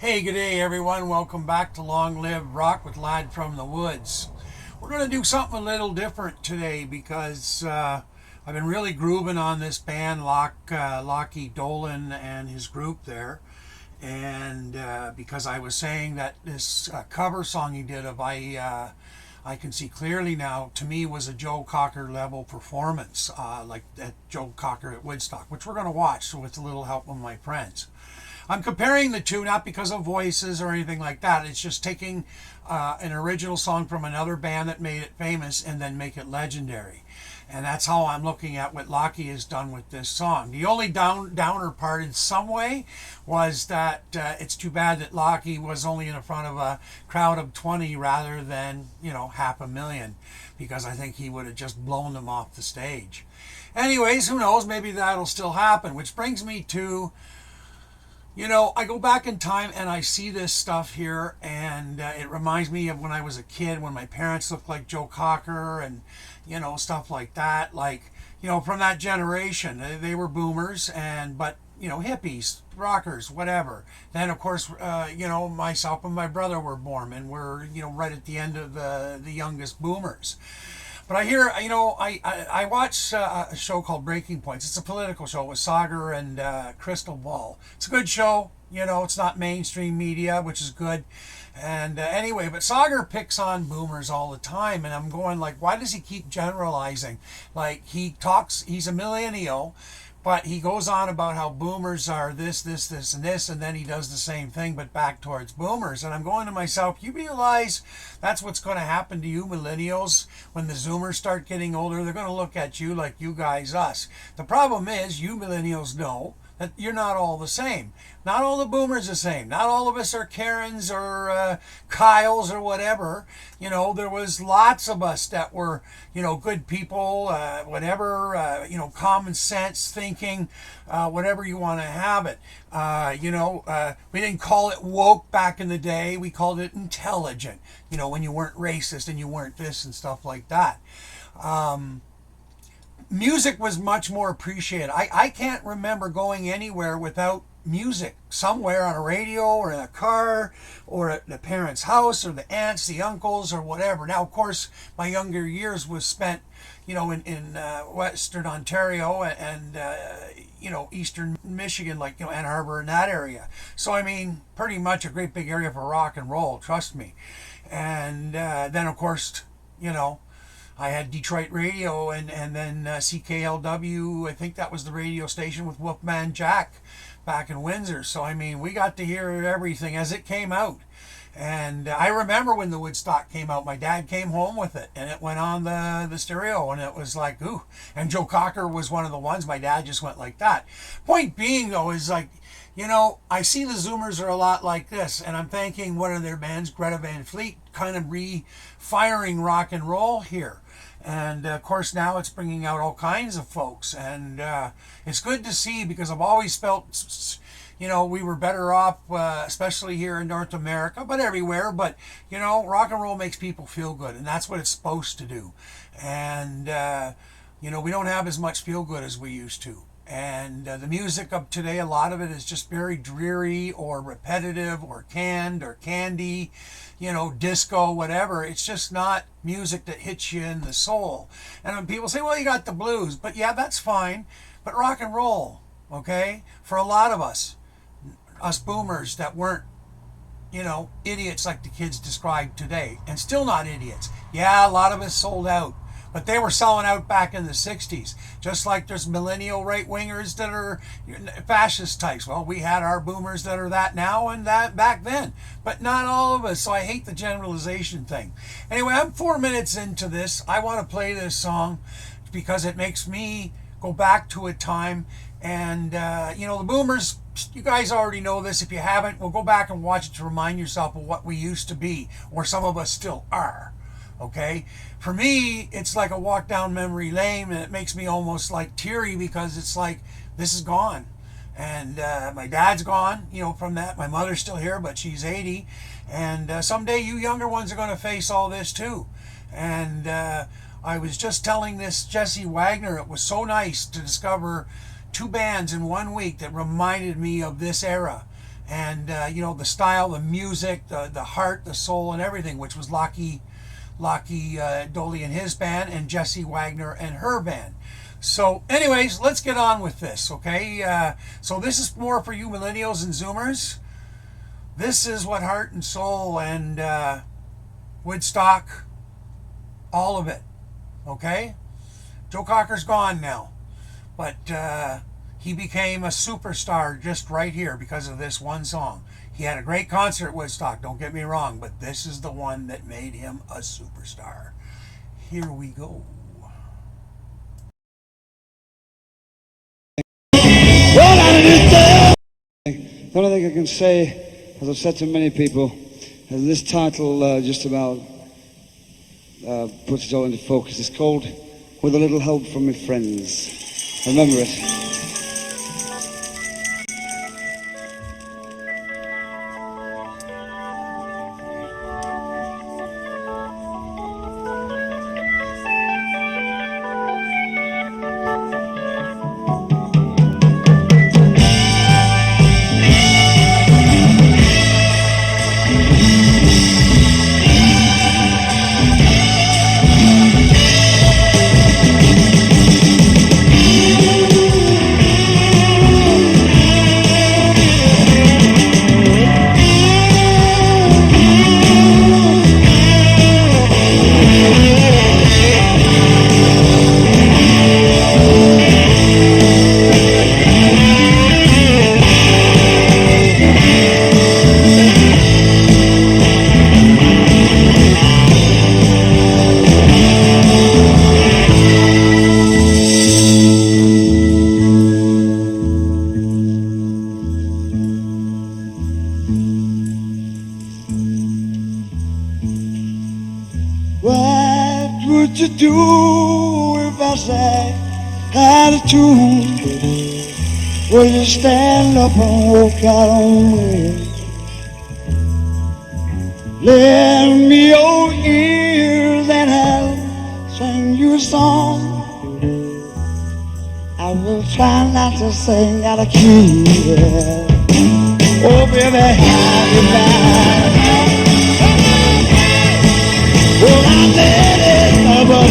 Hey, good day everyone. Welcome back to Long Live Rock with Lad from the Woods. We're going to do something a little different today because I've been really grooving on this band, Lachy Doley and his group there. And because I was saying that this cover song he did of I Can See Clearly Now, to me was a Joe Cocker level performance, like that Joe Cocker at Woodstock, which we're going to watch with a little help of my friends. I'm comparing the two not because of voices or anything like that. It's just taking an original song from another band that made it famous and then make it legendary. And that's how I'm looking at what Lachy has done with this song. The only downer part in some way was that it's too bad that Lachy was only in front of a crowd of 20 rather than, 500,000, because I think he would have just blown them off the stage. Anyways, who knows? Maybe that'll still happen, which brings me to I go back in time and I see this stuff here, and it reminds me of when I was a kid, when my parents looked like Joe Cocker and, stuff like that. Like, from that generation, they were boomers, but, hippies, rockers, whatever. Then, of course, myself and my brother were born, and we're, right at the end of the youngest boomers. But I hear, I watch a show called Breaking Points. It's a political show with Sagar and Crystal Ball. It's a good show. It's not mainstream media, which is good. And anyway, but Sagar picks on boomers all the time. And I'm going like, why does he keep generalizing? Like he's a millennial, but he goes on about how boomers are this, and this, and then he does the same thing, but back towards boomers. And I'm going to myself, you realize that's what's going to happen to you millennials when the Zoomers start getting older? They're going to look at you like you guys us. The problem is, you millennials know that you're not all the same. Not all the boomers are the same. Not all of us are Karens or Kyles or whatever. There was lots of us that were, good people, whatever, common sense thinking, whatever you want to have it. We didn't call it woke back in the day. We called it intelligent, when you weren't racist and you weren't this and stuff like that. Music was much more appreciated. I can't remember going anywhere without music somewhere on a radio or in a car or at the parents' house or the aunts, the uncles, or whatever. Now, of course, my younger years was spent, in Western Ontario and Eastern Michigan, like, Ann Arbor and that area. So, I mean, pretty much a great big area for rock and roll, trust me. And then, of course, I had Detroit radio and then CKLW. I think that was the radio station with Wolfman Jack back in Windsor. So, I mean, we got to hear everything as it came out. And I remember when the Woodstock came out, my dad came home with it, and it went on the stereo, and it was like, ooh. And Joe Cocker was one of the ones. My dad just went like that. Point being, though, is like, I see the Zoomers are a lot like this, and I'm thanking one of their bands, Greta Van Fleet, kind of re-firing rock and roll here. And of course now it's bringing out all kinds of folks, and it's good to see, because I've always felt, we were better off, especially here in North America, but everywhere. But rock and roll makes people feel good, and that's what it's supposed to do. And we don't have as much feel good as we used to. And the music of today, a lot of it is just very dreary or repetitive or canned or candy, disco, whatever. It's just not music that hits you in the soul. And when people say, well, you got the blues, but yeah, that's fine. But rock and roll, okay, for a lot of us boomers that weren't, idiots like the kids described today, and still not idiots. Yeah, a lot of us sold out. But they were selling out back in the 60s. Just like there's millennial right-wingers that are fascist types. Well, we had our boomers that are that now and that back then. But not all of us, so I hate the generalization thing. Anyway, I'm 4 minutes into this. I want to play this song because it makes me go back to a time. And, the boomers, you guys already know this. If you haven't, well, go back and watch it to remind yourself of what we used to be, or some of us still are. Okay, for me, it's like a walk down memory lane, and it makes me almost like teary, because it's like, this is gone. And my dad's gone, from that. My mother's still here, but she's 80. And someday you younger ones are going to face all this too. And I was just telling this Jesse Wagner, it was so nice to discover two bands in 1 week that reminded me of this era. and you know, the style, the music, the heart, the soul, and everything, which was Lachy Doley and his band, and Jessie Wagner and her band. So anyways, let's get on with this, okay? So this is more for you millennials and zoomers. This is what Heart and Soul and Woodstock, all of it, okay? Joe Cocker's gone now, but he became a superstar just right here because of this one song. He had a great concert at Woodstock, don't get me wrong, but this is the one that made him a superstar. Here we go. The only thing I can say, as I've said to many people, is this title just about puts it all into focus. It's called With a Little Help from My Friends. Remember it. What would you do if I sang out of tune? Would you stand up and walk out on me? Lend me your ears and I'll sing you a song. I will try not to sing out of key. Oh baby, how you back? Well, I did it, but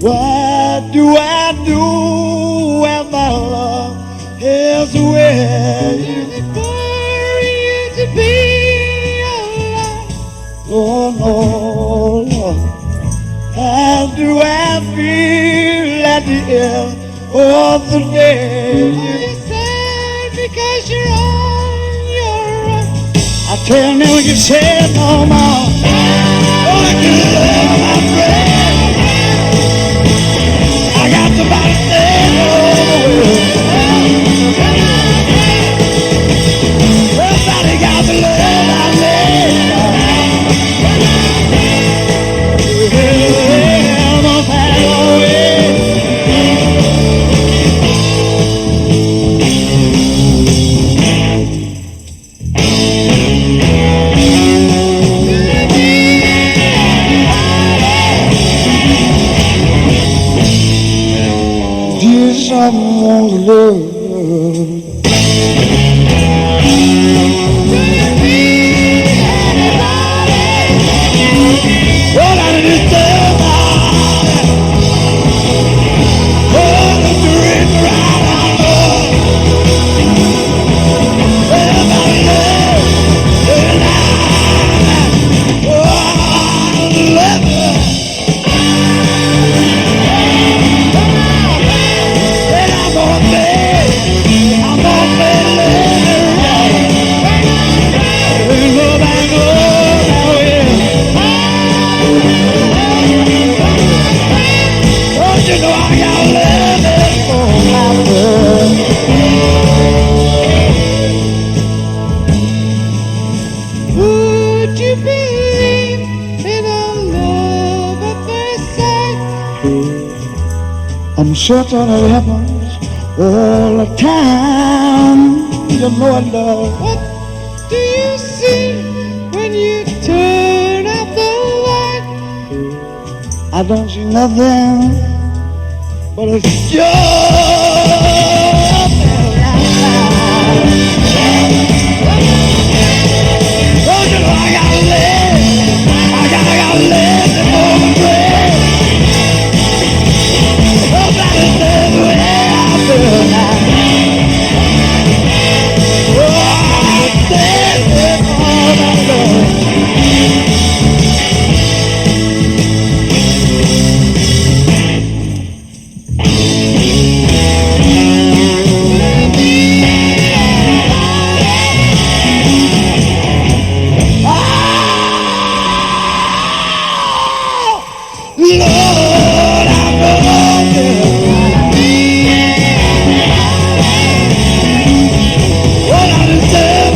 what do I do when my love is away? Is it for you to be alive? Oh no, no. How do I feel at the end of the day? Are you sad because you're on your own? I tell me when you say no more. Oh, I can love my friend. I got somebody saying somebody got the love I need. I'm gonna pass away. Dear someone to love. What I did is tell oh, the dream right on love. Everybody knows and I love her. And I'm gonna play later. And nobody knows how it is. Don't you know I got love for my love? Would you believe in a love at first sight? I'm certain it happens all the time. you know it, love. What do you see when you turn out the light? I don't see nothing but a job. Don't you know I gotta live? I gotta live before the grave. Nobody says the way I feel now. Oh, I said it all my love. Lord, I know what I deserve.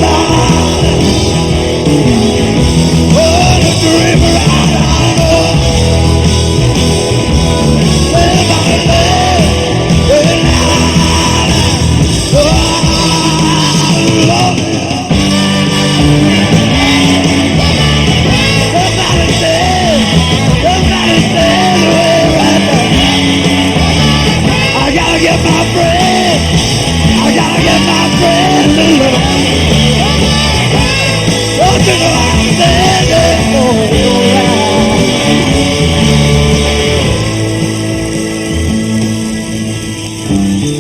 What a dream right on. Live my life, live oh, Lord. Somebody said the way right there. I gotta get my friend. I gotta get my friend to look. Don't you know I'm standing for you?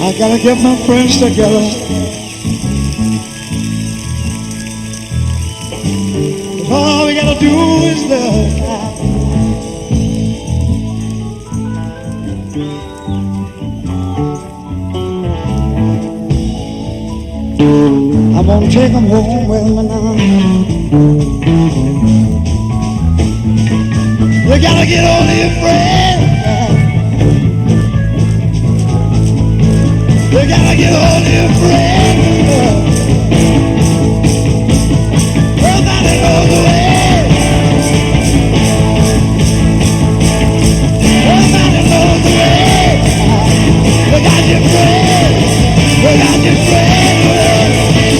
I gotta get my friends together. All we gotta do is love. I'm gonna take them home with me now. You gotta get on to your friends. You gotta get on to your friends. Nobody knows the way. Nobody knows the way. You got your friends. You got your friends.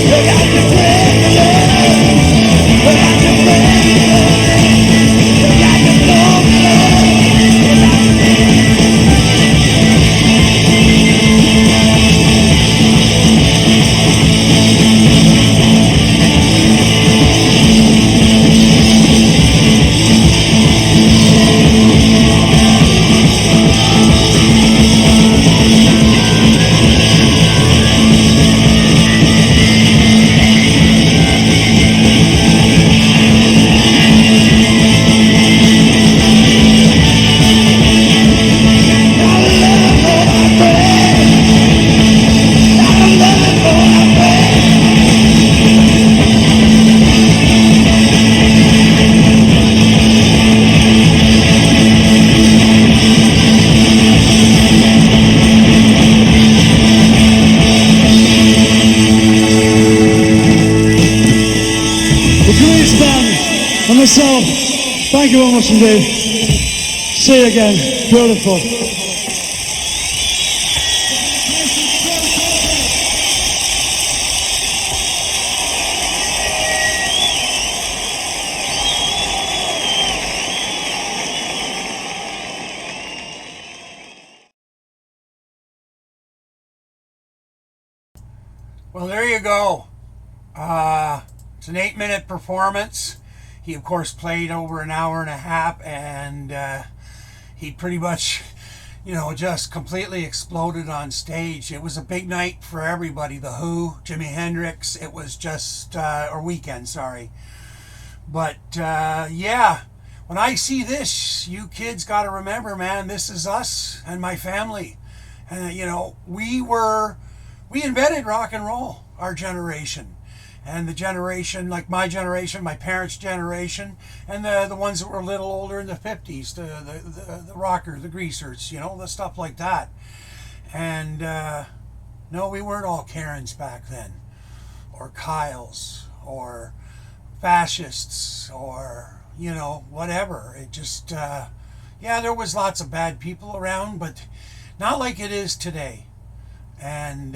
You got your friends. You got your friends. You got your love. And myself, thank you very much indeed. See you again. Beautiful. Well, there you go. It's an 8-minute performance. He, of course, played over an hour and a half, and he pretty much, just completely exploded on stage. It was a big night for everybody. The Who, Jimi Hendrix. It was just, or Weekend, sorry. But, yeah, when I see this, you kids got to remember, man, this is us and my family. And, we invented rock and roll, our generation. And the generation, like my generation, my parents' generation, and the ones that were a little older in the 50s, the rockers, the greasers, the stuff like that. And no, we weren't all Karens back then, or Kyles, or fascists, or, whatever. It just, there was lots of bad people around, but not like it is today. And,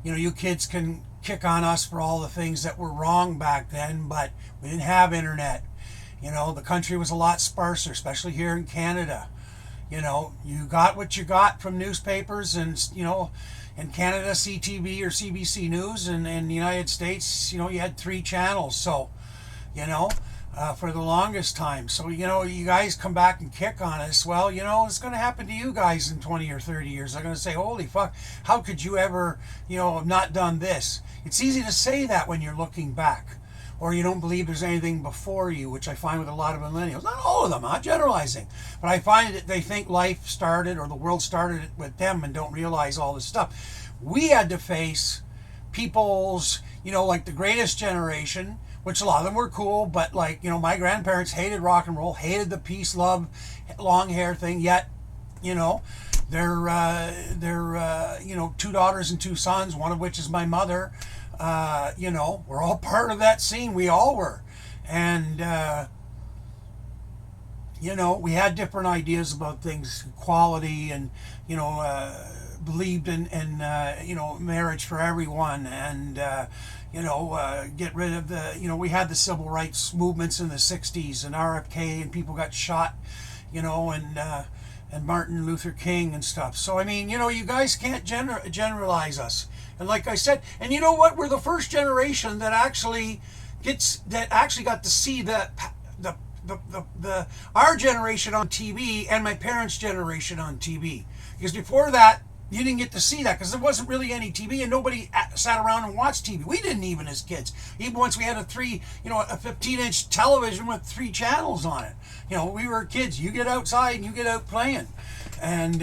you kids can kick on us for all the things that were wrong back then, but we didn't have internet. You know, the country was a lot sparser, especially here in Canada. You know, you got what you got from newspapers, and, you know, in Canada, CTV or CBC News, and in the United States, you know, you had 3 channels. So, you know, for the longest time. So, you know, you guys come back and kick on us. Well, you know, it's going to happen to you guys in 20 or 30 years. They're going to say, holy fuck, how could you ever, you know, have not done this? It's easy to say that when you're looking back, or you don't believe there's anything before you, which I find with a lot of millennials. Not all of them, I'm not generalizing, but I find that they think life started or the world started with them and don't realize all this stuff. We had to face people's, you know, like the greatest generation, which a lot of them were cool, but like, you know, my grandparents hated rock and roll, hated the peace, love, long hair thing, yet, you know, they're you know, 2 daughters and 2 sons, one of which is my mother. You know, we're all part of that scene. We all were. And, you know, we had different ideas about things, equality, and, you know, believed in you know, marriage for everyone, and, you know, get rid of the, you know, we had the civil rights movements in the 60s, and RFK, and people got shot, you know, and Martin Luther King and stuff. So, I mean, you know, you guys can't generalize us. And like I said, and you know what? We're the first generation that actually got to see our generation on TV and my parents' generation on TV. Because before that, you didn't get to see that because there wasn't really any TV, and nobody sat around and watched TV. We didn't even as kids. Even once we had a 15-inch television with 3 channels on it. You know, we were kids. You get outside and you get out playing. And,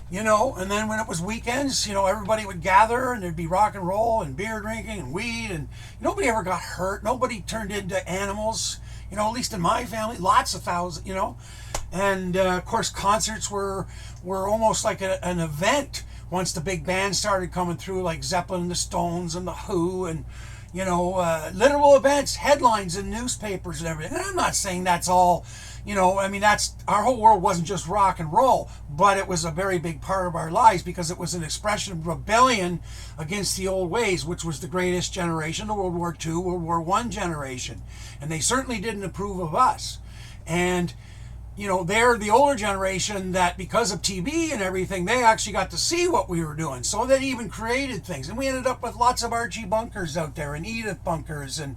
you know, and then when it was weekends, you know, everybody would gather and there'd be rock and roll and beer drinking and weed, and nobody ever got hurt. Nobody turned into animals, you know, at least in my family, lots of thousands, you know. And of course, concerts were almost like an event once the big bands started coming through, like Zeppelin and the Stones and the Who, and, you know, literal events, headlines in newspapers and everything. And I'm not saying that's all, you know, I mean, that's, our whole world wasn't just rock and roll, but it was a very big part of our lives because it was an expression of rebellion against the old ways, which was the greatest generation, the World War II, World War I generation. And they certainly didn't approve of us. And, you know, they're the older generation that because of TV and everything, they actually got to see what we were doing. So they even created things. And we ended up with lots of Archie Bunkers out there and Edith Bunkers and,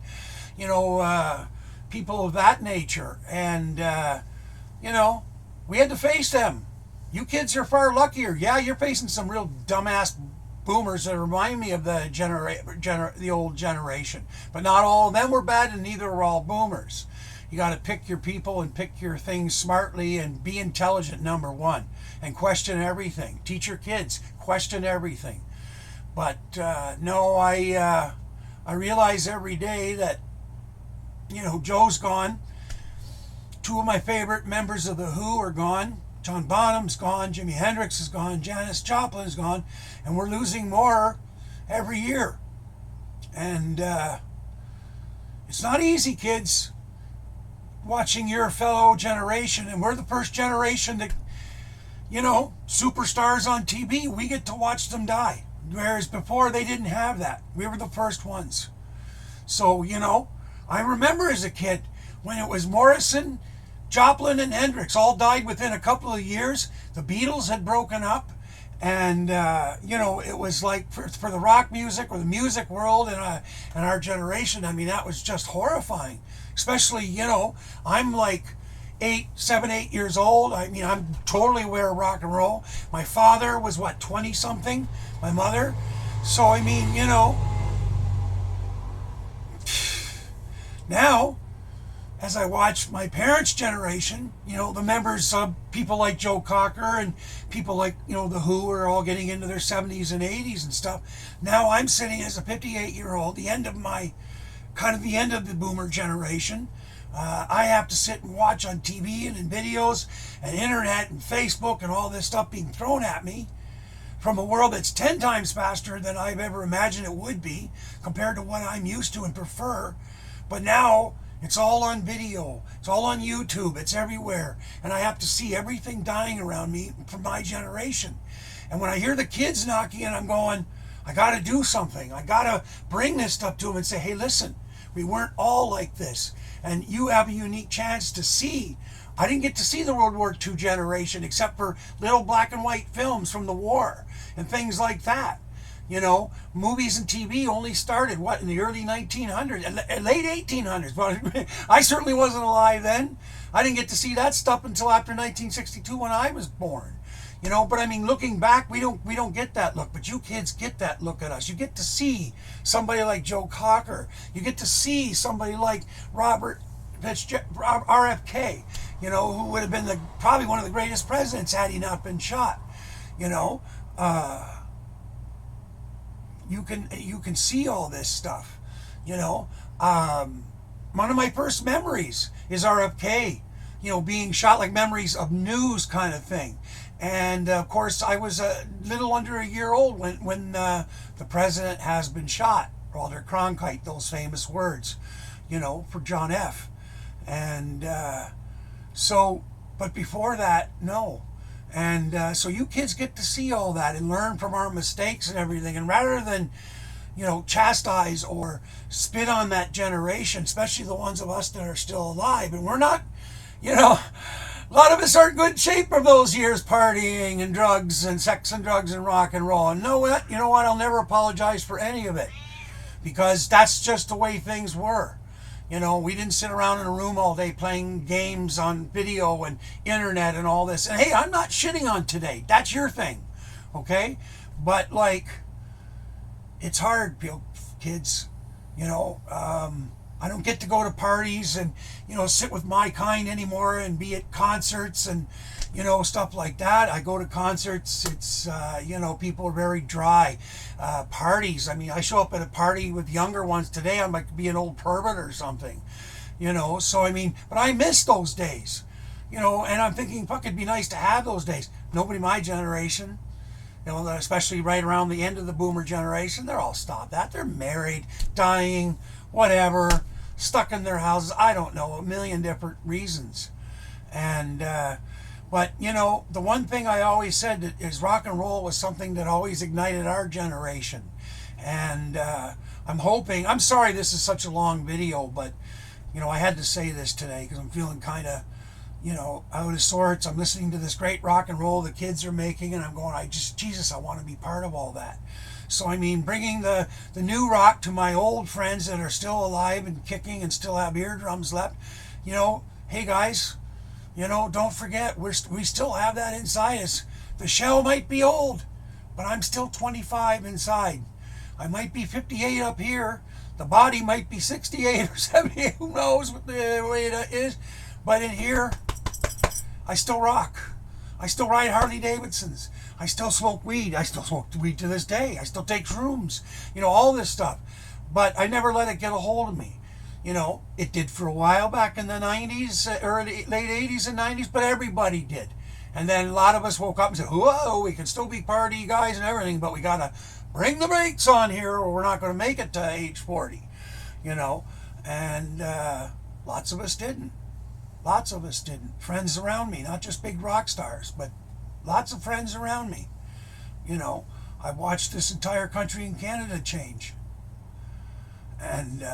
you know, people of that nature. And, you know, we had to face them. You kids are far luckier. Yeah, you're facing some real dumbass boomers that remind me of the old generation. But not all of them were bad, and neither were all boomers. You got to pick your people and pick your things smartly and be intelligent, number one, and question everything. Teach your kids, question everything. But no, I realize every day that, you know, Joe's gone. 2 of my favorite members of the Who are gone. John Bonham's gone, Jimi Hendrix is gone, Janis Joplin is gone, and we're losing more every year. And it's not easy, kids, watching your fellow generation. And we're the first generation that, you know, superstars on TV, we get to watch them die. Whereas before, they didn't have that. We were the first ones. So, you know, I remember as a kid when it was Morrison, Joplin, and Hendrix all died within a couple of years. The Beatles had broken up. And, you know, it was like for the rock music or the music world and our generation, I mean, that was just horrifying. Especially, you know, I'm like 7, 8 years old. I mean, I'm totally aware of rock and roll. My father was, 20-something? My mother? So, I mean, you know, now, as I watch my parents' generation, you know, the members of people like Joe Cocker and people like, you know, the Who are all getting into their 70s and 80s and stuff. Now I'm sitting as a 58-year-old, the end of the boomer generation. I have to sit and watch on TV and in videos and internet and Facebook and all this stuff being thrown at me from a world that's 10 times faster than I've ever imagined it would be compared to what I'm used to and prefer. But now it's all on video. It's all on YouTube. It's everywhere. And I have to see everything dying around me from my generation. And when I hear the kids knocking and I'm going, I got to do something. I got to bring this stuff to them and say, hey, listen, we weren't all like this. And you have a unique chance to see. I didn't get to see the World War II generation except for little black and white films from the war and things like that. You know, movies and TV only started, what, in the early 1900s, late 1800s. But I certainly wasn't alive then. I didn't get to see that stuff until after 1962 when I was born. You know, but I mean, looking back, we don't get that look. But you kids get that look at us. You get to see somebody like Joe Cocker. You get to see somebody like RFK. You know, who would have been probably one of the greatest presidents had he not been shot. You know, you can see all this stuff. You know, one of my first memories is RFK. You know, being shot, like memories of news kind of thing. And of course, I was a little under a year old when the president has been shot. Walter Cronkite, those famous words, you know, for John F. And so, but before that, no. And so you kids get to see all that and learn from our mistakes and everything. And rather than, you know, chastise or spit on that generation, especially the ones of us that are still alive, and we're not, you know, a lot of us are in good shape from those years partying and drugs and sex and drugs and rock and roll. And you know what? I'll never apologize for any of it because that's just the way things were. You know, we didn't sit around in a room all day playing games on video and internet and all this. And hey, I'm not shitting on today. That's your thing. Okay? But like, it's hard, kids. You know, I don't get to go to parties and, you know, sit with my kind anymore and be at concerts and, you know, stuff like that. I go to concerts. It's, you know, people are very dry. Parties. I mean, I show up at a party with younger ones today. I'm like be an old pervert or something, you know. So, I mean, but I miss those days, you know, and I'm thinking, fuck, it'd be nice to have those days. Nobody my generation, you know, especially right around the end of the boomer generation, they're all stopped that. They're married, dying, whatever, stuck in their houses. I don't know, a million different reasons. And, but, you know, the one thing I always said is rock and roll was something that always ignited our generation. And I'm sorry this is such a long video, but, you know, I had to say this today because I'm feeling kind of, you know, out of sorts. I'm listening to this great rock and roll the kids are making, and I'm going, Jesus, I want to be part of all that. So, I mean, bringing the new rock to my old friends that are still alive and kicking and still have eardrums left, you know, hey guys, you know, don't forget, we still have that inside us. The shell might be old, but I'm still 25 inside. I might be 58 up here. The body might be 68 or 78. Who knows what the way it is. But in here, I still rock. I still ride Harley Davidsons. I still smoke weed. I still smoke weed to this day. I still take shrooms. You know, all this stuff. But I never let it get a hold of me. You know, it did for a while back in the 90s, late 80s and 90s, but everybody did. And then a lot of us woke up and said, whoa, we can still be party guys and everything, but we got to bring the brakes on here or we're not going to make it to age 40, you know. And lots of us didn't. Lots of us didn't. Friends around me, not just big rock stars, but lots of friends around me. You know, I watched this entire country in Canada change. And,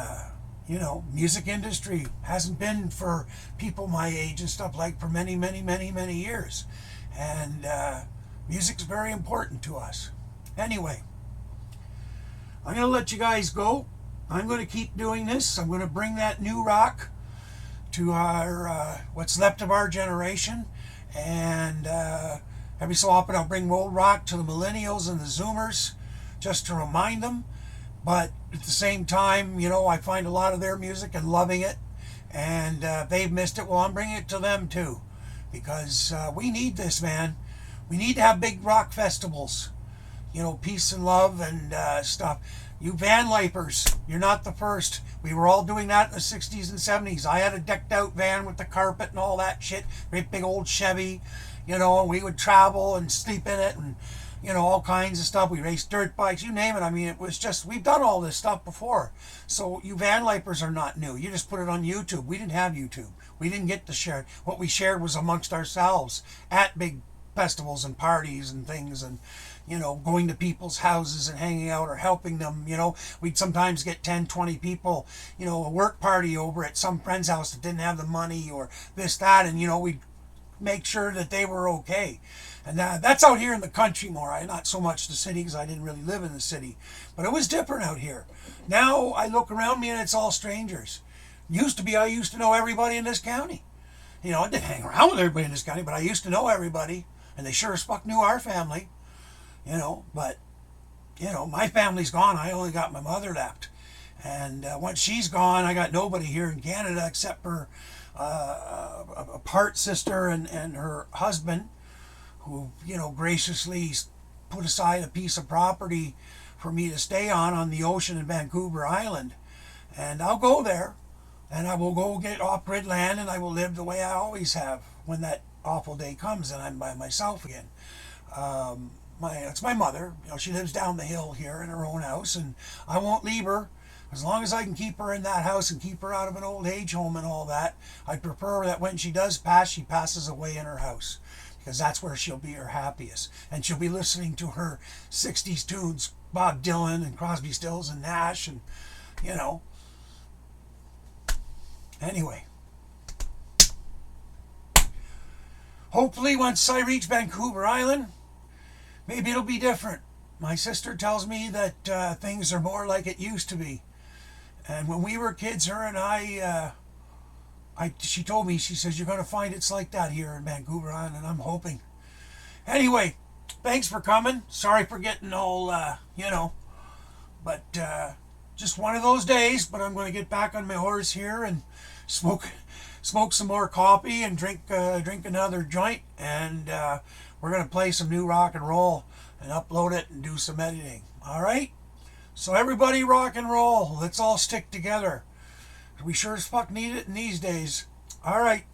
you know, music industry hasn't been for people my age and stuff like for many, many, many, many years. And music's very important to us. Anyway, I'm going to let you guys go. I'm going to keep doing this. I'm going to bring that new rock to our what's left of our generation. And every so often I'll bring old rock to the Millennials and the Zoomers just to remind them. But at the same time, you know, I find a lot of their music and loving it. And they've missed it. Well, I'm bringing it to them too. Because we need this, man. We need to have big rock festivals. You know, peace and love and stuff. You van lifers, you're not the first. We were all doing that in the 60s and 70s. I had a decked out van with the carpet and all that shit. Great big old Chevy. You know, and we would travel and sleep in it and, you know, all kinds of stuff. We raced dirt bikes, you name it. I mean, it was just, we've done all this stuff before. So you van lifers are not new. You just put it on YouTube. We didn't have YouTube. We didn't get to share it. What we shared was amongst ourselves at big festivals and parties and things. And, going to people's houses and hanging out or helping them. We'd sometimes get 10, 20 people, a work party over at some friend's house that didn't have the money or this, that, and, we'd make sure that they were okay. And that's out here in the country more. Not so much the city because I didn't really live in the city. But it was different out here. Now I look around me and it's all strangers. Used to be I used to know everybody in this county. I didn't hang around with everybody in this county, but I used to know everybody. And they sure as fuck knew our family. But, my family's gone. I only got my mother left. And once she's gone, I got nobody here in Canada except for a part sister and her husband, who, graciously put aside a piece of property for me to stay on the ocean in Vancouver Island. And I'll go there, and I will go get off-grid land, and I will live the way I always have when that awful day comes and I'm by myself again. It's my mother. She lives down the hill here in her own house, and I won't leave her. As long as I can keep her in that house and keep her out of an old age home and all that, I prefer that when she does pass, she passes away in her house. Because that's where she'll be her happiest. And she'll be listening to her 60s tunes, Bob Dylan and Crosby, Stills and Nash, and, Anyway. Hopefully once I reach Vancouver Island, maybe it'll be different. My sister tells me that things are more like it used to be. And when we were kids, her and she told me, she says, you're going to find it's like that here in Vancouver Island, and I'm hoping. Anyway, thanks for coming. Sorry for getting all, but just one of those days, but I'm going to get back on my horse here and smoke some more coffee and drink another joint, and we're going to play some new rock and roll and upload it and do some editing. All right? So everybody rock and roll. Let's all stick together. We sure as fuck need it in these days. All right.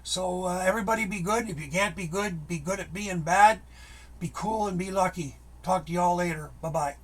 So everybody be good. If you can't be good at being bad. Be cool and be lucky. Talk to y'all later. Bye-bye.